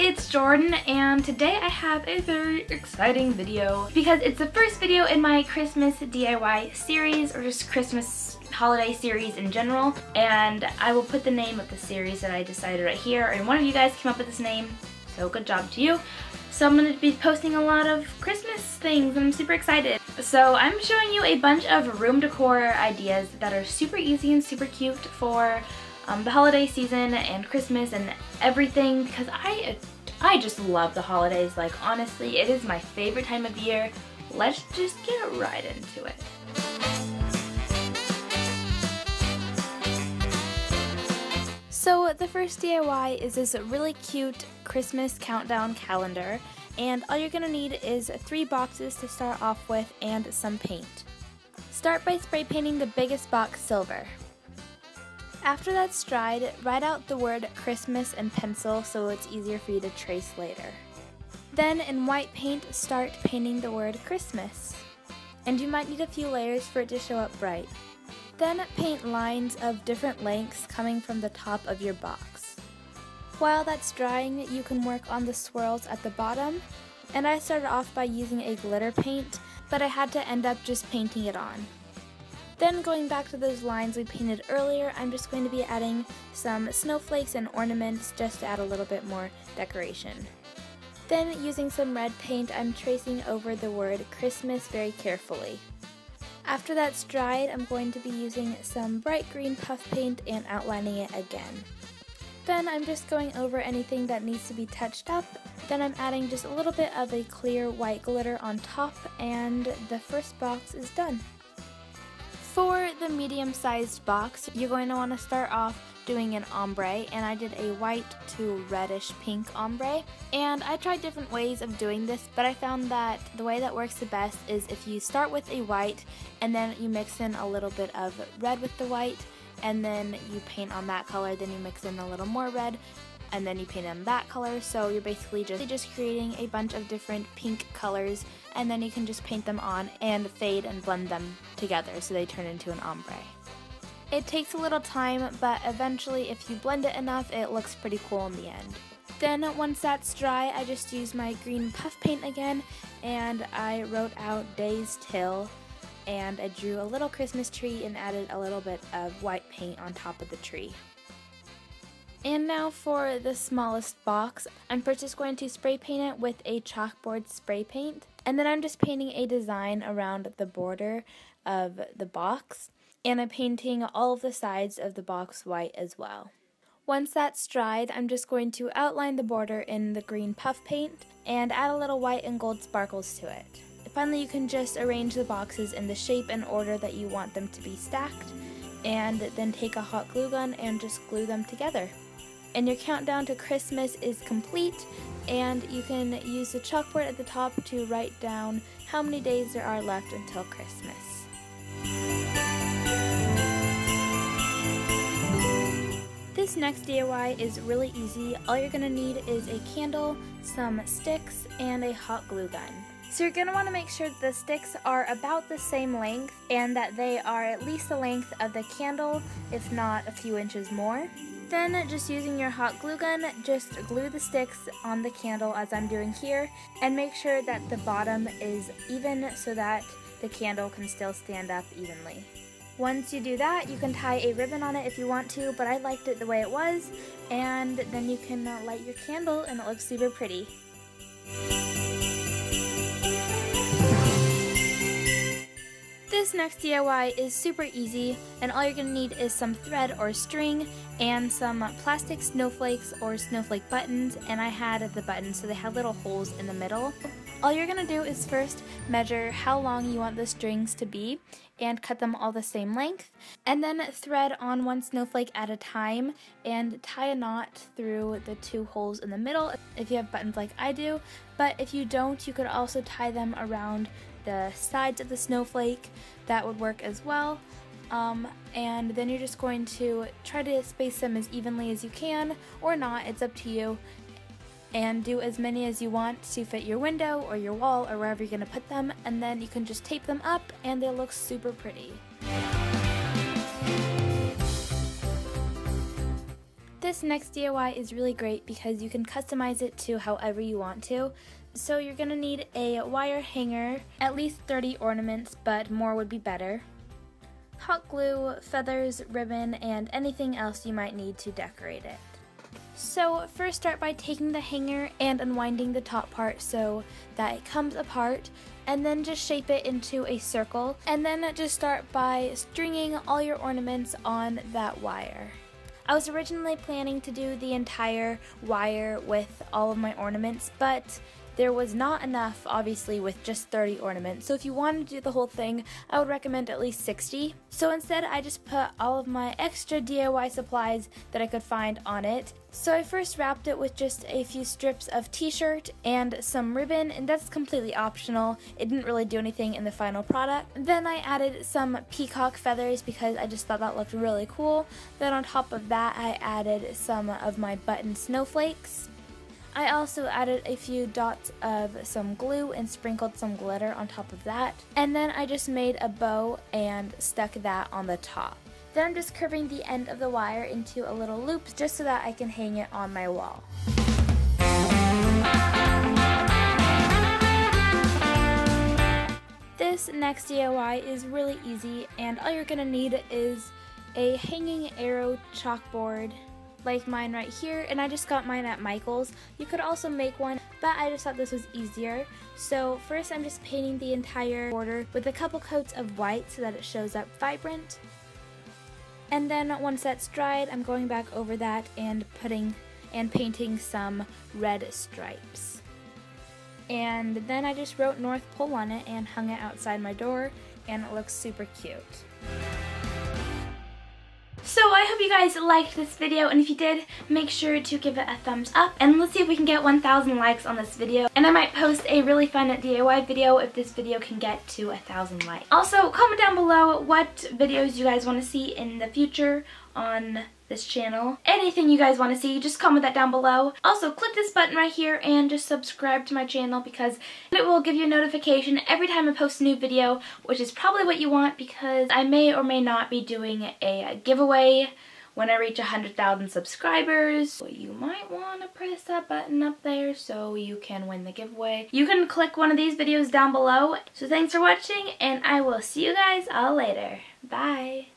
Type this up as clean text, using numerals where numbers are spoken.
it's Jordan, and today I have a very exciting video because it's the first video in my Christmas DIY series, or just Christmas holiday series in general, and I will put the name of the series that I decided right here, and one of you guys came up with this name, so good job to you. So I'm going to be posting a lot of Christmas things and I'm super excited. So I'm showing you a bunch of room decor ideas that are super easy and super cute for the holiday season and Christmas and everything, because I just love the holidays. Like, honestly, it is my favorite time of year. Let's just get right into it. So the first DIY is this really cute Christmas countdown calendar, and all you're going to need is 3 boxes to start off with and some paint. Start by spray painting the biggest box silver. After that's dried, write out the word Christmas in pencil so it's easier for you to trace later. Then in white paint, start painting the word Christmas. And you might need a few layers for it to show up bright. Then paint lines of different lengths coming from the top of your box. While that's drying, you can work on the swirls at the bottom, and I started off by using a glitter paint, but I had to end up just painting it on. Then going back to those lines we painted earlier, I'm just going to be adding some snowflakes and ornaments just to add a little bit more decoration. Then using some red paint, I'm tracing over the word Christmas very carefully. After that's dried, I'm going to be using some bright green puff paint and outlining it again. Then I'm just going over anything that needs to be touched up. Then I'm adding just a little bit of a clear white glitter on top, and the first box is done. For the medium-sized box, you're going to want to start off doing an ombre, and I did a white to reddish pink ombre, and I tried different ways of doing this, but I found that the way that works the best is if you start with a white and then you mix in a little bit of red with the white, and then you paint on that color, then you mix in a little more red, and then you paint on that color. So you're basically just creating a bunch of different pink colors, and then you can just paint them on and fade and blend them together so they turn into an ombre. It takes a little time, but eventually if you blend it enough, it looks pretty cool in the end. Then once that's dry, I just used my green puff paint again, and I wrote out Days Till, and I drew a little Christmas tree and added a little bit of white paint on top of the tree. And now for the smallest box, I'm first just going to spray paint it with a chalkboard spray paint, and then I'm just painting a design around the border of the box, and I'm painting all of the sides of the box white as well. Once that's dried, I'm just going to outline the border in the green puff paint and add a little white and gold sparkles to it. Finally, you can just arrange the boxes in the shape and order that you want them to be stacked, and then take a hot glue gun and just glue them together. And your countdown to Christmas is complete, and you can use the chalkboard at the top to write down how many days there are left until Christmas. This next DIY is really easy. All you're going to need is a candle, some sticks, and a hot glue gun. So you're going to want to make sure that the sticks are about the same length and that they are at least the length of the candle, if not a few inches more. Then, just using your hot glue gun, just glue the sticks on the candle as I'm doing here, and make sure that the bottom is even so that the candle can still stand up evenly. Once you do that, you can tie a ribbon on it if you want to, but I liked it the way it was, and then you can light your candle and it looks super pretty. This next DIY is super easy, and all you're going to need is some thread or string and some plastic snowflakes or snowflake buttons, and I had the buttons so they had little holes in the middle. All you're going to do is first measure how long you want the strings to be and cut them all the same length, and then thread on one snowflake at a time and tie a knot through the 2 holes in the middle if you have buttons like I do, but if you don't, you could also tie them around the sides of the snowflake. That would work as well. And then you're just going to try to space them as evenly as you can, or not, it's up to you, and do as many as you want to fit your window or your wall or wherever you're going to put them, and then you can just tape them up and they look super pretty. this next DIY is really great because you can customize it to however you want to. So you're going to need a wire hanger, at least 30 ornaments, but more would be better, hot glue, feathers, ribbon, and anything else you might need to decorate it. So first start by taking the hanger and unwinding the top part so that it comes apart, and then just shape it into a circle, and then just start by stringing all your ornaments on that wire. I was originally planning to do the entire wire with all of my ornaments, but there was not enough, obviously, with just 30 ornaments. So if you wanted to do the whole thing, I would recommend at least 60. So instead, I just put all of my extra DIY supplies that I could find on it. So I first wrapped it with just a few strips of t-shirt and some ribbon, and that's completely optional. It didn't really do anything in the final product. Then I added some peacock feathers because I just thought that looked really cool. Then on top of that, I added some of my button snowflakes. I also added a few dots of some glue and sprinkled some glitter on top of that. And then I just made a bow and stuck that on the top. Then I'm just curving the end of the wire into a little loop just so that I can hang it on my wall. This next DIY is really easy, and all you're gonna need is a hanging arrow chalkboard like mine right here, and I just got mine at Michael's. You could also make one, but I just thought this was easier. So first I'm just painting the entire border with a couple coats of white so that it shows up vibrant. And then once that's dried, I'm going back over that and painting some red stripes. And then I just wrote North Pole on it and hung it outside my door, and it looks super cute. So I hope you guys liked this video, and if you did, make sure to give it a thumbs up, and let's see if we can get 1,000 likes on this video, and I might post a really fun DIY video if this video can get to 1,000 likes. Also, comment down below what videos you guys want to see in the future on this channel. Anything you guys want to see, just comment that down below. Also, click this button right here and just subscribe to my channel because it will give you a notification every time I post a new video, which is probably what you want because I may or may not be doing a giveaway when I reach 100,000 subscribers. So you might want to press that button up there so you can win the giveaway. You can click one of these videos down below. So thanks for watching, and I will see you guys all later. Bye!